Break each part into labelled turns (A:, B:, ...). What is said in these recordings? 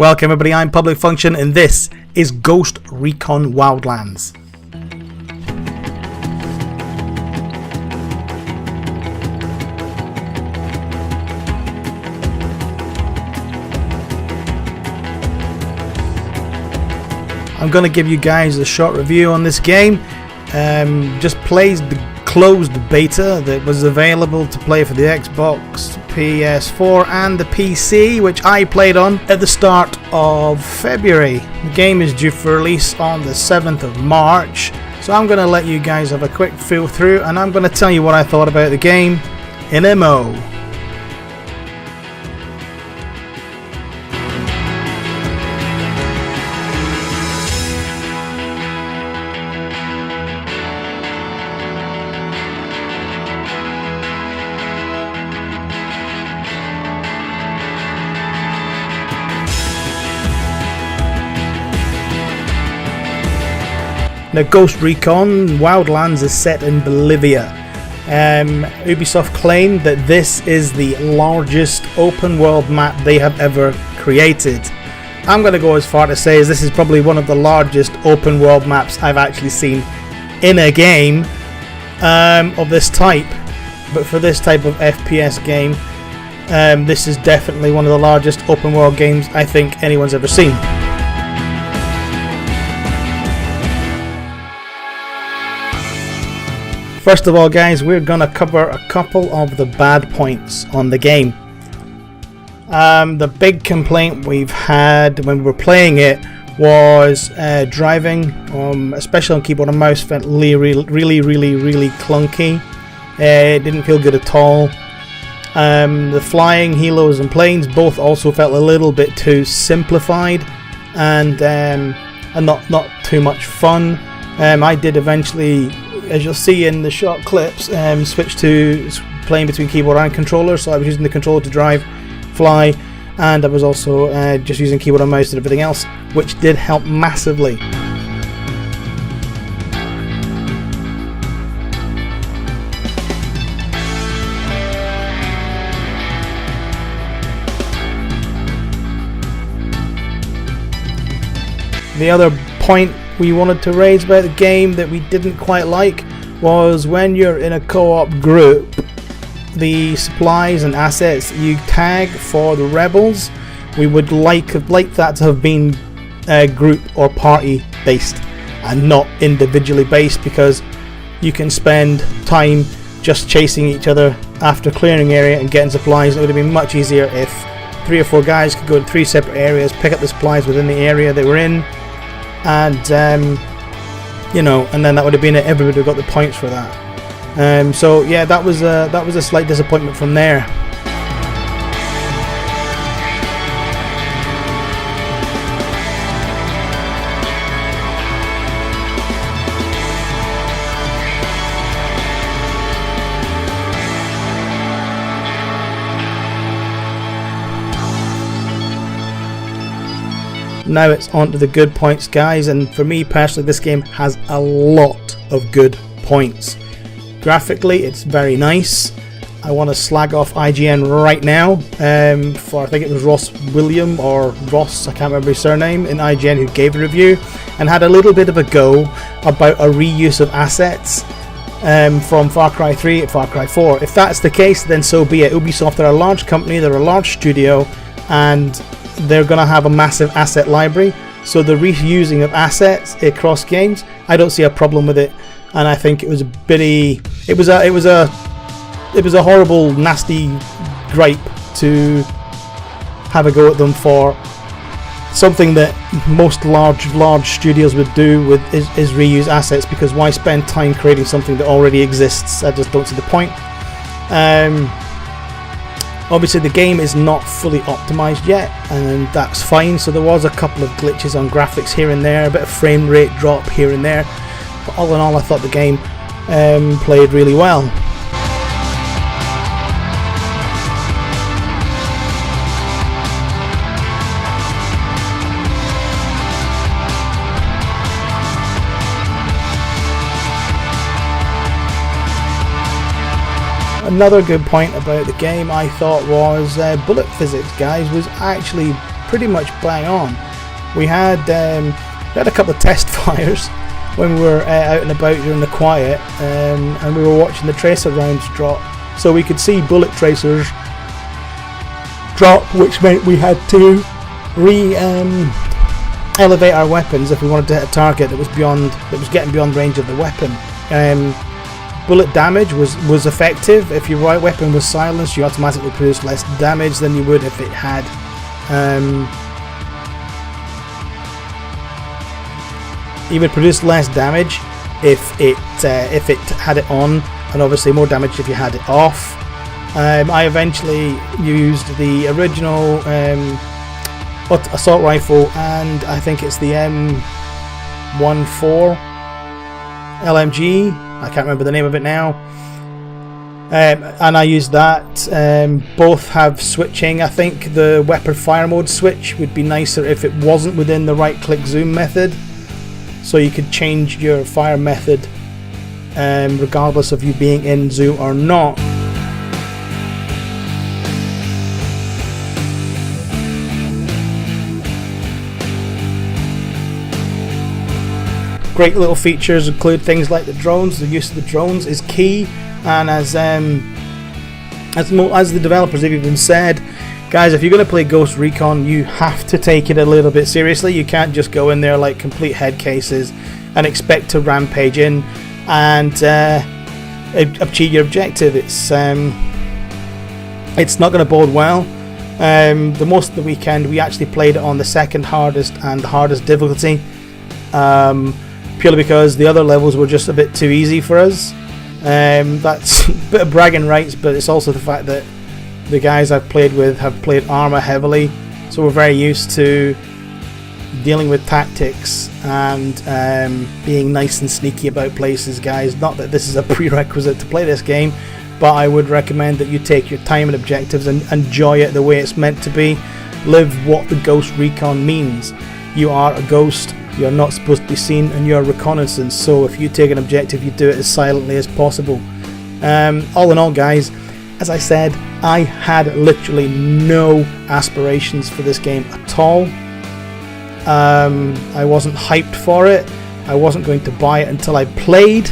A: Welcome everybody, I'm Public Function and this is Ghost Recon Wildlands. I'm going to give you guys a short review on this game. Just plays the closed beta that was available to play for the Xbox, PS4 and the PC, which I played on at the start of February. The game is due for release on the 7th of March, so I'm going to let you guys have a quick feel through and I'm going to tell you what I thought about the game in MO. Now, Ghost Recon Wildlands is set in Bolivia. Ubisoft claimed that this is the largest open world map they have ever created. I'm going to go as far to say as this is probably one of the largest open world maps I've actually seen in a game of this type. But for this type of FPS game, this is definitely one of the largest open world games I think anyone's ever seen. First of all, guys, we're going to cover a couple of the bad points on the game. The big complaint we've had when we were playing it was driving, especially on keyboard and mouse, felt really clunky. It didn't feel good at all. The flying, helos and planes both also felt a little bit too simplified and not too much fun. I did eventually, as you'll see in the short clips, switch to playing between keyboard and controller, so I was using the controller to drive, fly, and I was also just using keyboard and mouse and everything else, which did help massively. The other point we wanted to raise about the game that we didn't quite like was when you're in a co-op group, the supplies and assets you tag for the rebels, we would like that to have been group or party based and not individually based, because you can spend time just chasing each other after clearing area and getting supplies. It would have been much easier if 3 or 4 guys could go to 3 separate areas, pick up the supplies within the area they were in, and and then that would have been it. Everybody would have got the points for that. So yeah, that was a slight disappointment from there. Now it's on to the good points, guys, and for me personally this game has a lot of good points. Graphically it's very nice. I want to slag off IGN right now for, I think it was Ross, I can't remember his surname, in IGN, who gave a review and had a little bit of a go about a reuse of assets from Far Cry 3 and Far Cry 4. If that's the case, then so be it. Ubisoft are a large company, they're a large studio, and they're going to have a massive asset library, so the reusing of assets across games, I don't see a problem with it. And I think it was a horrible, nasty gripe to have a go at them for something that most large studios would do is reuse assets, because why spend time creating something that already exists? I just don't see the point. Obviously the game is not fully optimized yet, and that's fine, so there was a couple of glitches on graphics here and there, a bit of frame rate drop here and there, but all in all I thought the game played really well. Another good point about the game I thought was bullet physics, guys, was actually pretty much bang on. We had a couple of test fires when we were out and about during the quiet, and we were watching the tracer rounds drop, so we could see bullet tracers drop, which meant we had to elevate our weapons if we wanted to hit a target that was getting beyond range of the weapon. Bullet damage was effective. If your right weapon was silenced, you automatically produced less damage than you would if it had you would produce less damage if it had it on, and obviously more damage if you had it off. I eventually used the original assault rifle, and I think it's the M14 LMG. I can't remember the name of it now. And I used that. Both have switching. I think the weapon fire mode switch would be nicer if it wasn't within the right click zoom method, so you could change your fire method regardless of you being in zoom or not. Great little features include things like the drones. The use of the drones is key, and as the developers have even said, guys, if you're going to play Ghost Recon, you have to take it a little bit seriously. You can't just go in there like complete head cases and expect to rampage in and achieve your objective. It's not going to bode well. The most of the weekend we actually played it on the second hardest and the hardest difficulty. Purely because the other levels were just a bit too easy for us. That's a bit of bragging rights, but it's also the fact that the guys I've played with have played armor heavily, so we're very used to dealing with tactics and being nice and sneaky about places, guys. Not that this is a prerequisite to play this game, but I would recommend that you take your time and objectives and enjoy it the way it's meant to be. Live what the Ghost Recon means. You are a ghost. You're not supposed to be seen, and you're reconnaissance, so if you take an objective, you do it as silently as possible. All in all, guys, as I said, I had literally no aspirations for this game at all. I wasn't hyped for it. I wasn't going to buy it until I played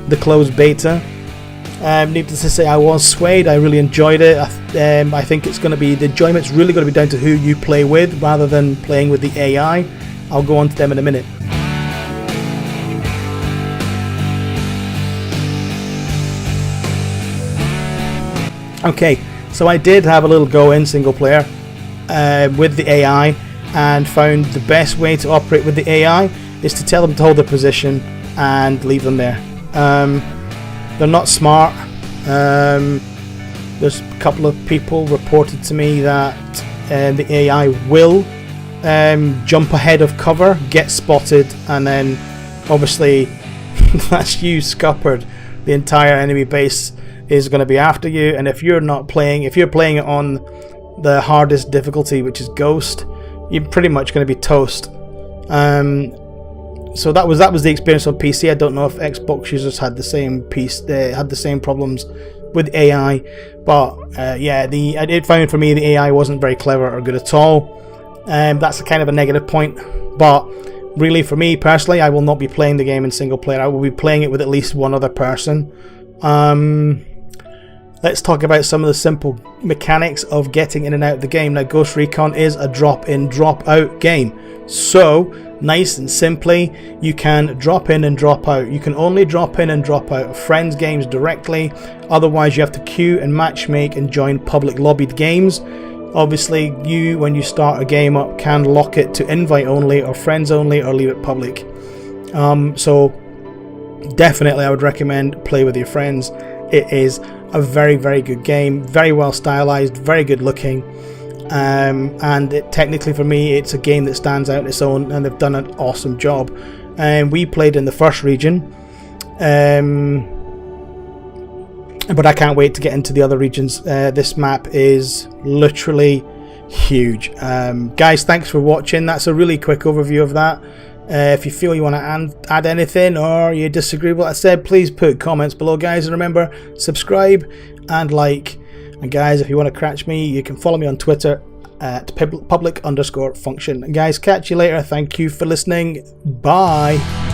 A: the closed beta. Needless to say, I was swayed. I really enjoyed it. I think it's going to be, the enjoyment's really going to be down to who you play with rather than playing with the AI. I'll go on to them in a minute. Okay, so I did have a little go in single player with the AI, and found the best way to operate with the AI is to tell them to hold their position and leave them there. They're not smart. There's a couple of people reported to me that the AI will jump ahead of cover, get spotted, and then obviously that's you scuppered. The entire enemy base is going to be after you, and if you're playing it on the hardest difficulty, which is Ghost, you're pretty much going to be toast. So that was the experience on PC. I don't know if Xbox users had the same problems with AI, but yeah, it found for me the AI wasn't very clever or good at all. That's a kind of a negative point, but really for me personally, I will not be playing the game in single player. I will be playing it with at least one other person. Let's talk about some of the simple mechanics of getting in and out of the game. Now, Ghost Recon is a drop-in, drop-out game. So, nice and simply, you can drop in and drop out. You can only drop in and drop out of friends' games directly. Otherwise, you have to queue and matchmake and join public lobbied games. Obviously, when you start a game up, can lock it to invite only or friends only, or leave it public. So definitely I would recommend play with your friends. It is a very, very good game, very well stylized, very good looking, and technically for me it's a game that stands out on its own, and they've done an awesome job. We played in the first region, but I can't wait to get into the other regions. This map is literally huge. Guys, thanks for watching. That's a really quick overview of that. If you feel you want to add anything, or you disagree with what I said, please put comments below, guys. And remember, subscribe and like. And guys, if you want to catch me, you can follow me on Twitter at public_function. Guys, catch you later. Thank you for listening. Bye.